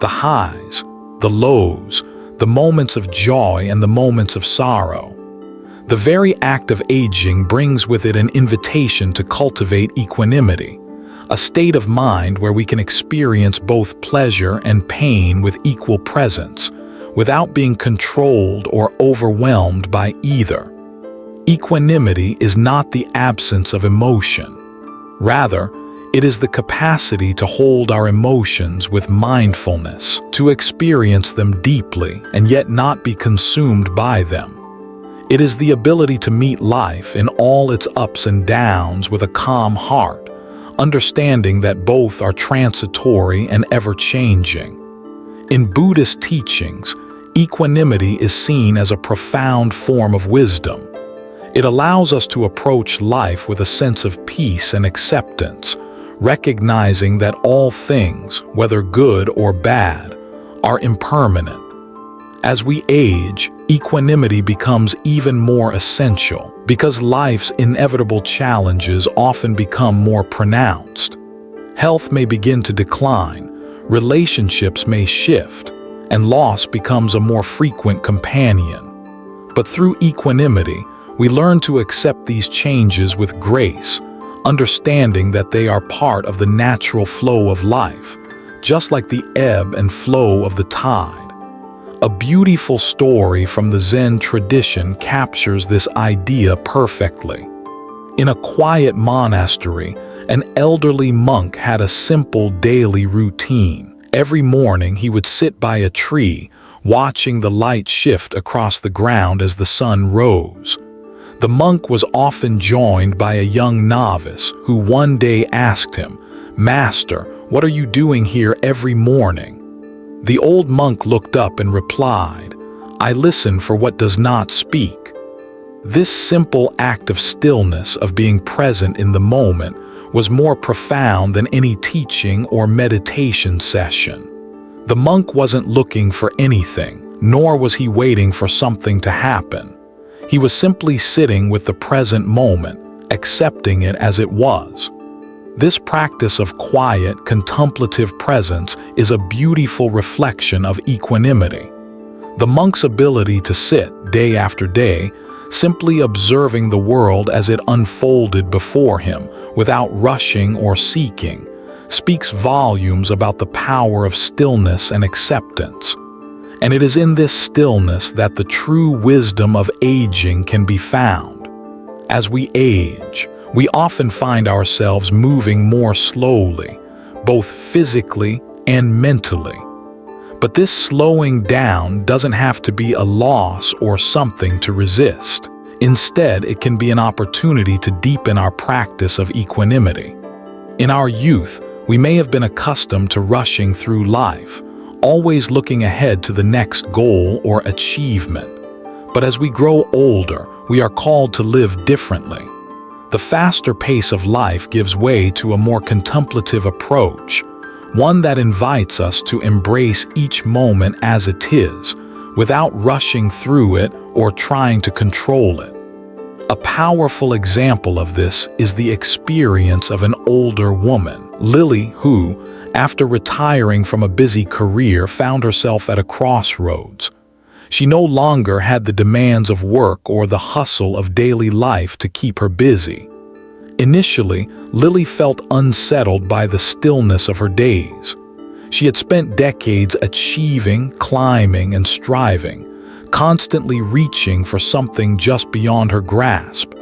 the highs, the lows, the moments of joy and the moments of sorrow. The very act of aging brings with it an invitation to cultivate equanimity, a state of mind where we can experience both pleasure and pain with equal presence, without being controlled or overwhelmed by either. Equanimity is not the absence of emotion. Rather, it is the capacity to hold our emotions with mindfulness, to experience them deeply and yet not be consumed by them. It is the ability to meet life in all its ups and downs with a calm heart, understanding that both are transitory and ever-changing. In Buddhist teachings, Equanimity is seen as a profound form of wisdom. It allows us to approach life with a sense of peace and acceptance, recognizing that all things, whether good or bad, are impermanent. As we age, equanimity becomes even more essential because life's inevitable challenges often become more pronounced. Health may begin to decline, relationships may shift, and loss becomes a more frequent companion. But through equanimity, we learn to accept these changes with grace, understanding that they are part of the natural flow of life, just like the ebb and flow of the tide. A beautiful story from the Zen tradition captures this idea perfectly. In a quiet monastery, an elderly monk had a simple daily routine. Every morning he would sit by a tree, watching the light shift across the ground as the sun rose. The monk was often joined by a young novice who one day asked him, "Master, what are you doing here every morning?" The old monk looked up and replied, "I listen for what does not speak." This simple act of stillness, of being present in the moment, was more profound than any teaching or meditation session. The monk wasn't looking for anything, nor was he waiting for something to happen. He was simply sitting with the present moment, accepting it as it was. This practice of quiet, contemplative presence is a beautiful reflection of equanimity. The monk's ability to sit, day after day, simply observing the world as it unfolded before him, without rushing or seeking, speaks volumes about the power of stillness and acceptance. And it is in this stillness that the true wisdom of aging can be found. As we age, we often find ourselves moving more slowly, both physically and mentally. But this slowing down doesn't have to be a loss or something to resist. Instead, it can be an opportunity to deepen our practice of equanimity. In our youth, we may have been accustomed to rushing through life, always looking ahead to the next goal or achievement. But as we grow older, we are called to live differently. The faster pace of life gives way to a more contemplative approach, one that invites us to embrace each moment as it is, without rushing through it or trying to control it. A powerful example of this is the experience of an older woman, Lily, who, after retiring from a busy career, found herself at a crossroads. She no longer had the demands of work or the hustle of daily life to keep her busy. Initially, Lily felt unsettled by the stillness of her days. She had spent decades achieving, climbing, and striving, constantly reaching for something just beyond her grasp.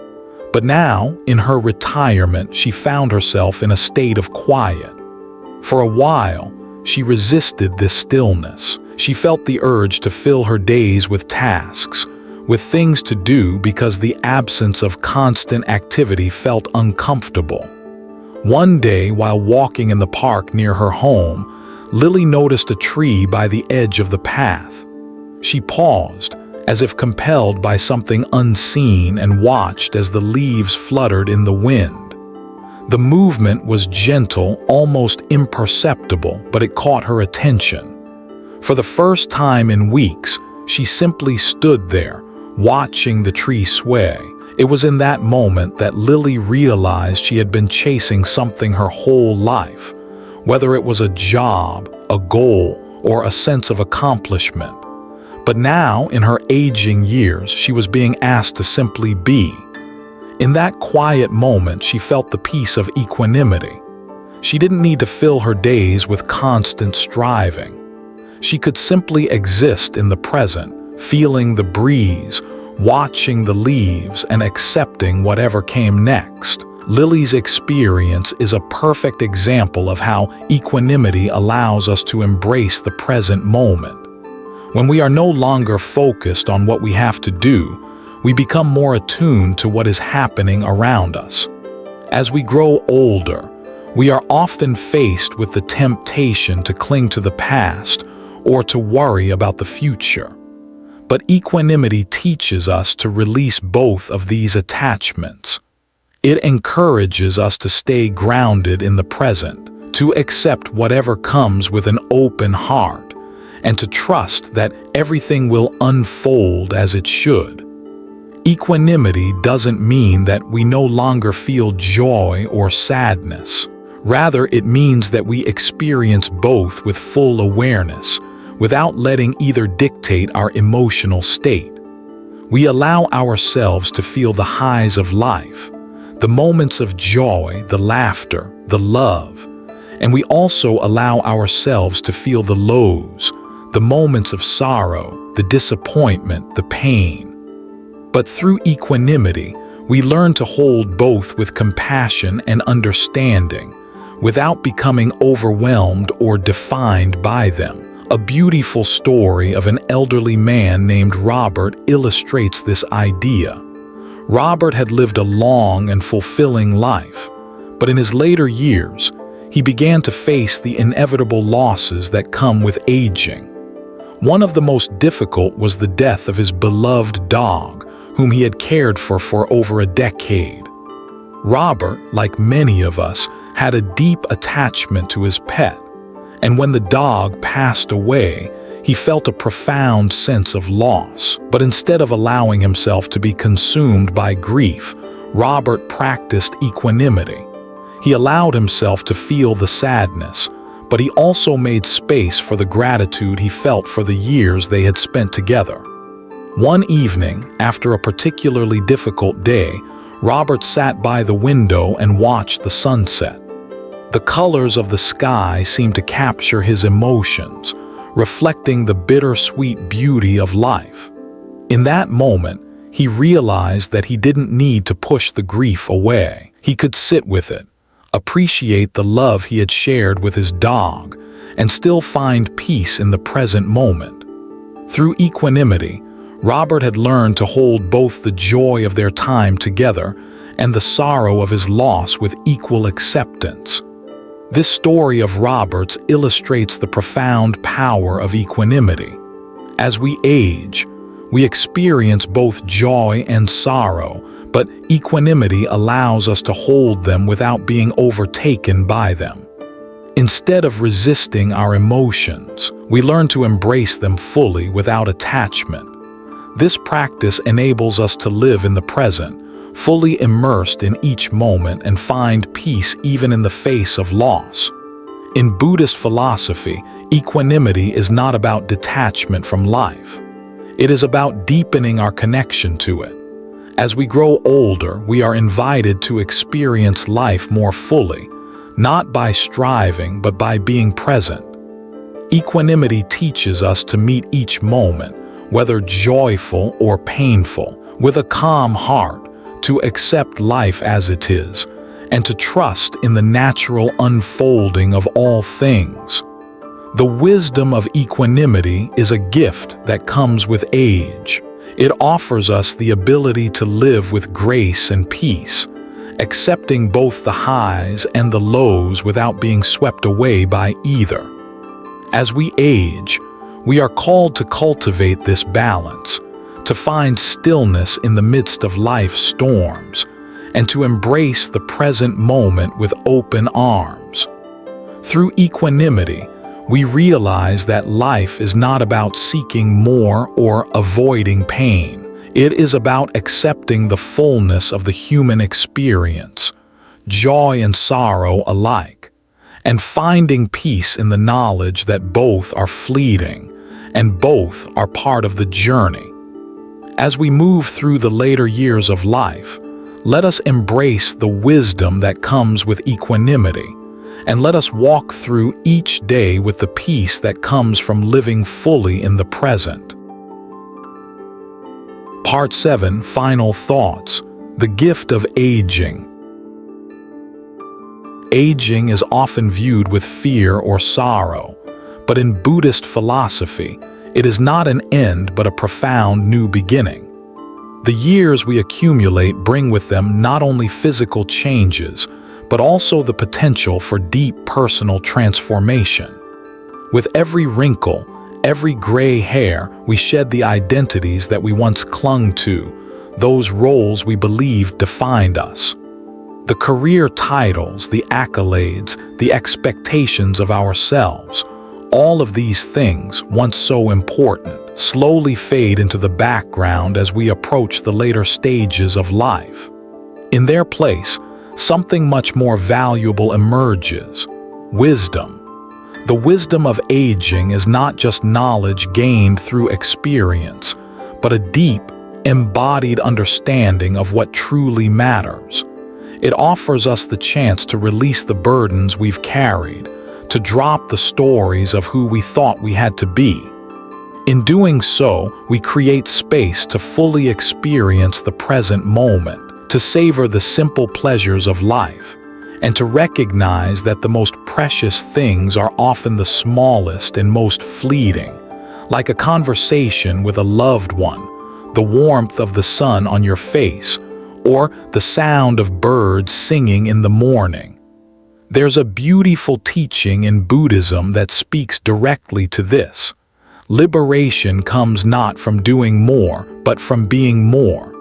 But now, in her retirement, she found herself in a state of quiet. For a while, she resisted this stillness. She felt the urge to fill her days with tasks, with things to do, because the absence of constant activity felt uncomfortable. One day, while walking in the park near her home, Lily noticed a tree by the edge of the path. She paused, as if compelled by something unseen, and watched as the leaves fluttered in the wind. The movement was gentle, almost imperceptible, but it caught her attention. For the first time in weeks, she simply stood there, watching the tree sway. It was in that moment that Lily realized she had been chasing something her whole life, whether it was a job, a goal, or a sense of accomplishment. But now, in her aging years, she was being asked to simply be. In that quiet moment, she felt the peace of equanimity. She didn't need to fill her days with constant striving. She could simply exist in the present, feeling the breeze, watching the leaves, and accepting whatever came next. Lily's experience is a perfect example of how equanimity allows us to embrace the present moment. When we are no longer focused on what we have to do, we become more attuned to what is happening around us. As we grow older, we are often faced with the temptation to cling to the past or to worry about the future. But equanimity teaches us to release both of these attachments. It encourages us to stay grounded in the present, to accept whatever comes with an open heart, and to trust that everything will unfold as it should. Equanimity doesn't mean that we no longer feel joy or sadness. Rather, it means that we experience both with full awareness, without letting either dictate our emotional state. We allow ourselves to feel the highs of life, the moments of joy, the laughter, the love, and we also allow ourselves to feel the lows, the moments of sorrow, the disappointment, the pain. But through equanimity, we learn to hold both with compassion and understanding, without becoming overwhelmed or defined by them. A beautiful story of an elderly man named Robert illustrates this idea. Robert had lived a long and fulfilling life, but in his later years, he began to face the inevitable losses that come with aging. One of the most difficult was the death of his beloved dog, whom he had cared for over a decade. Robert, like many of us, had a deep attachment to his pet, and when the dog passed away, he felt a profound sense of loss. But instead of allowing himself to be consumed by grief, Robert practiced equanimity. He allowed himself to feel the sadness, but he also made space for the gratitude he felt for the years they had spent together. One evening, after a particularly difficult day, Robert sat by the window and watched the sunset. The colors of the sky seemed to capture his emotions, reflecting the bittersweet beauty of life. In that moment, he realized that he didn't need to push the grief away. He could sit with it, appreciate the love he had shared with his dog, and still find peace in the present moment. Through equanimity, Robert had learned to hold both the joy of their time together and the sorrow of his loss with equal acceptance. This story of Robert's illustrates the profound power of equanimity. As we age, we experience both joy and sorrow, but equanimity allows us to hold them without being overtaken by them. Instead of resisting our emotions, we learn to embrace them fully without attachment. This practice enables us to live in the present, fully immersed in each moment and find peace even in the face of loss. In Buddhist philosophy, equanimity is not about detachment from life. It is about deepening our connection to it. As we grow older, we are invited to experience life more fully, not by striving but by being present. Equanimity teaches us to meet each moment, whether joyful or painful, with a calm heart, to accept life as it is, and to trust in the natural unfolding of all things. The wisdom of equanimity is a gift that comes with age. It offers us the ability to live with grace and peace, accepting both the highs and the lows without being swept away by either. As we age, we are called to cultivate this balance, to find stillness in the midst of life's storms, and to embrace the present moment with open arms. Through equanimity, we realize that life is not about seeking more or avoiding pain. It is about accepting the fullness of the human experience, joy and sorrow alike, and finding peace in the knowledge that both are fleeting and both are part of the journey. As we move through the later years of life, let us embrace the wisdom that comes with equanimity, and let us walk through each day with the peace that comes from living fully in the present. Part 7, Final Thoughts. The Gift of Aging. Aging is often viewed with fear or sorrow, but in Buddhist philosophy, it is not an end but a profound new beginning. The years we accumulate bring with them not only physical changes, but also the potential for deep personal transformation. With every wrinkle, every gray hair, we shed the identities that we once clung to, those roles we believed defined us. The career titles, the accolades, the expectations of ourselves, all of these things, once so important, slowly fade into the background as we approach the later stages of life. In their place, something much more valuable emerges: wisdom. The wisdom of aging is not just knowledge gained through experience, but a deep, embodied understanding of what truly matters. It offers us the chance to release the burdens we've carried, to drop the stories of who we thought we had to be. In doing so, we create space to fully experience the present moment, to savor the simple pleasures of life, and to recognize that the most precious things are often the smallest and most fleeting, like a conversation with a loved one, the warmth of the sun on your face, or the sound of birds singing in the morning. There's a beautiful teaching in Buddhism that speaks directly to this. Liberation comes not from doing more, but from being more.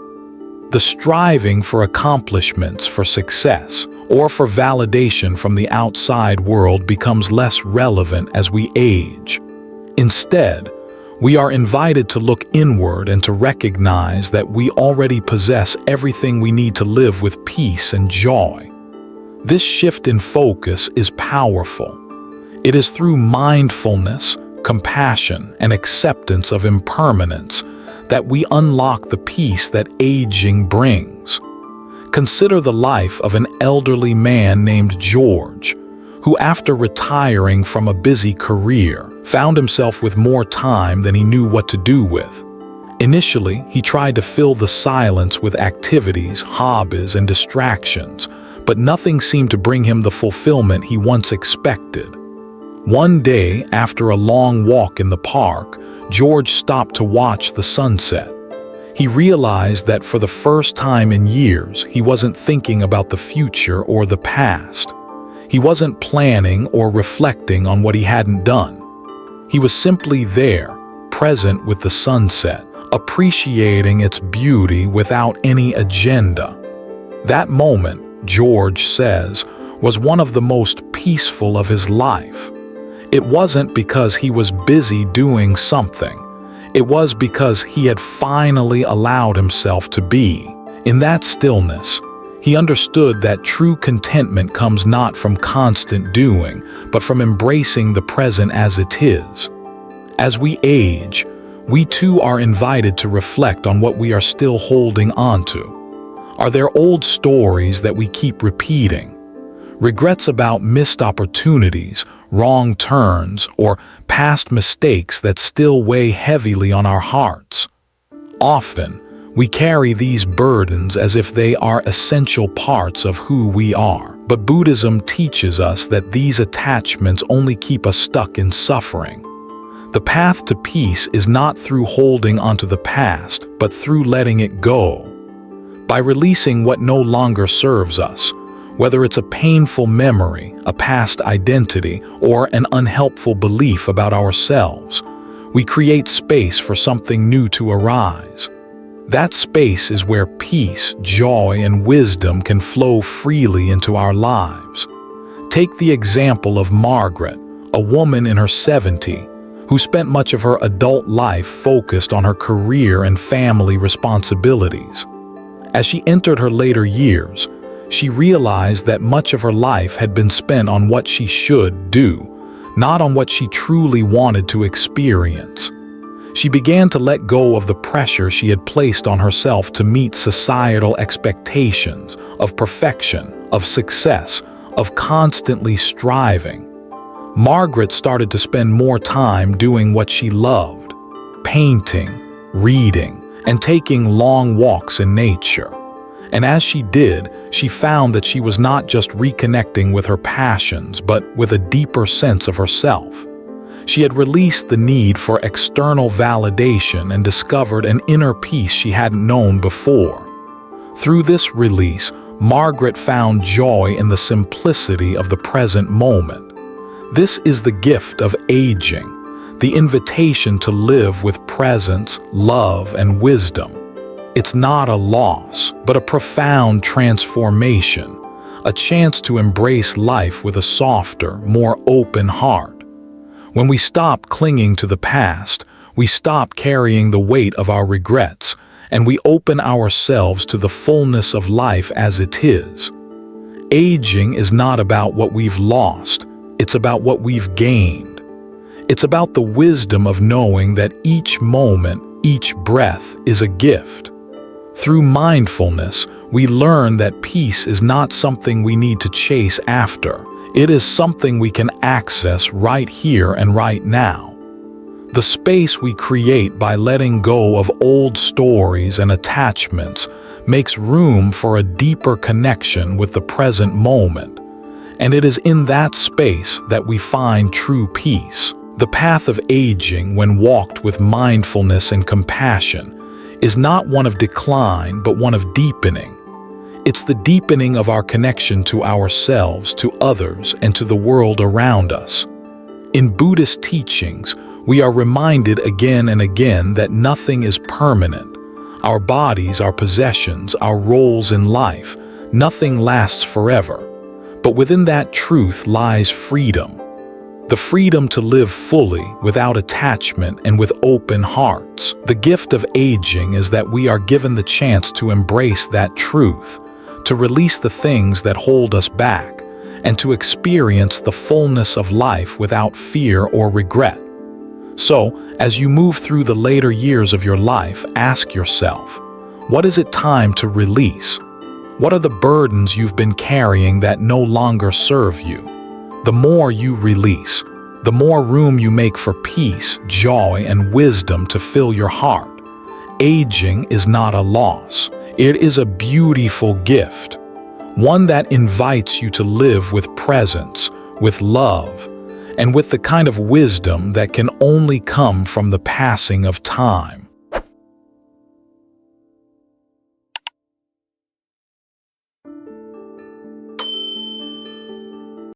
The striving for accomplishments, for success, or for validation from the outside world becomes less relevant as we age. Instead, we are invited to look inward and to recognize that we already possess everything we need to live with peace and joy. This shift in focus is powerful. It is through mindfulness, compassion, and acceptance of impermanence that we unlock the peace that aging brings. Consider the life of an elderly man named George, who after retiring from a busy career, found himself with more time than he knew what to do with. Initially, he tried to fill the silence with activities, hobbies, and distractions, but nothing seemed to bring him the fulfillment he once expected. One day, after a long walk in the park, George stopped to watch the sunset. He realized that for the first time in years, he wasn't thinking about the future or the past. He wasn't planning or reflecting on what he hadn't done. He was simply there, present with the sunset, appreciating its beauty without any agenda. That moment, George says, was one of the most peaceful of his life. It wasn't because he was busy doing something. It was because he had finally allowed himself to be. In that stillness, he understood that true contentment comes not from constant doing, but from embracing the present as it is. As we age, we too are invited to reflect on what we are still holding onto. Are there old stories that we keep repeating? Regrets about missed opportunities, wrong turns, or past mistakes that still weigh heavily on our hearts? Often, we carry these burdens as if they are essential parts of who we are. But Buddhism teaches us that these attachments only keep us stuck in suffering. The path to peace is not through holding onto the past, but through letting it go. By releasing what no longer serves us, whether it's a painful memory, a past identity, or an unhelpful belief about ourselves, we create space for something new to arise. That space is where peace, joy, and wisdom can flow freely into our lives. Take the example of Margaret, a woman in her 70s, who spent much of her adult life focused on her career and family responsibilities. As she entered her later years, she realized that much of her life had been spent on what she should do, not on what she truly wanted to experience. She began to let go of the pressure she had placed on herself to meet societal expectations of perfection, of success, of constantly striving. Margaret started to spend more time doing what she loved: painting, reading, and taking long walks in nature. And as she did, she found that she was not just reconnecting with her passions, but with a deeper sense of herself. She had released the need for external validation and discovered an inner peace she hadn't known before. Through this release, Margaret found joy in the simplicity of the present moment. This is the gift of aging, the invitation to live with presence, love, and wisdom. It's not a loss, but a profound transformation, a chance to embrace life with a softer, more open heart. When we stop clinging to the past, we stop carrying the weight of our regrets, and we open ourselves to the fullness of life as it is. Aging is not about what we've lost, it's about what we've gained. It's about the wisdom of knowing that each moment, each breath is a gift. Through mindfulness, we learn that peace is not something we need to chase after. It is something we can access right here and right now. The space we create by letting go of old stories and attachments makes room for a deeper connection with the present moment. And it is in that space that we find true peace. The path of aging, when walked with mindfulness and compassion, is not one of decline, but one of deepening. It's the deepening of our connection to ourselves, to others, and to the world around us. In Buddhist teachings, we are reminded again and again that nothing is permanent. Our bodies, our possessions, our roles in life, nothing lasts forever. But within that truth lies freedom. The freedom to live fully, without attachment and with open hearts. The gift of aging is that we are given the chance to embrace that truth, to release the things that hold us back, and to experience the fullness of life without fear or regret. So, as you move through the later years of your life, ask yourself, what is it time to release? What are the burdens you've been carrying that no longer serve you? The more you release, the more room you make for peace, joy, and wisdom to fill your heart. Aging is not a loss. It is a beautiful gift, one that invites you to live with presence, with love, and with the kind of wisdom that can only come from the passing of time.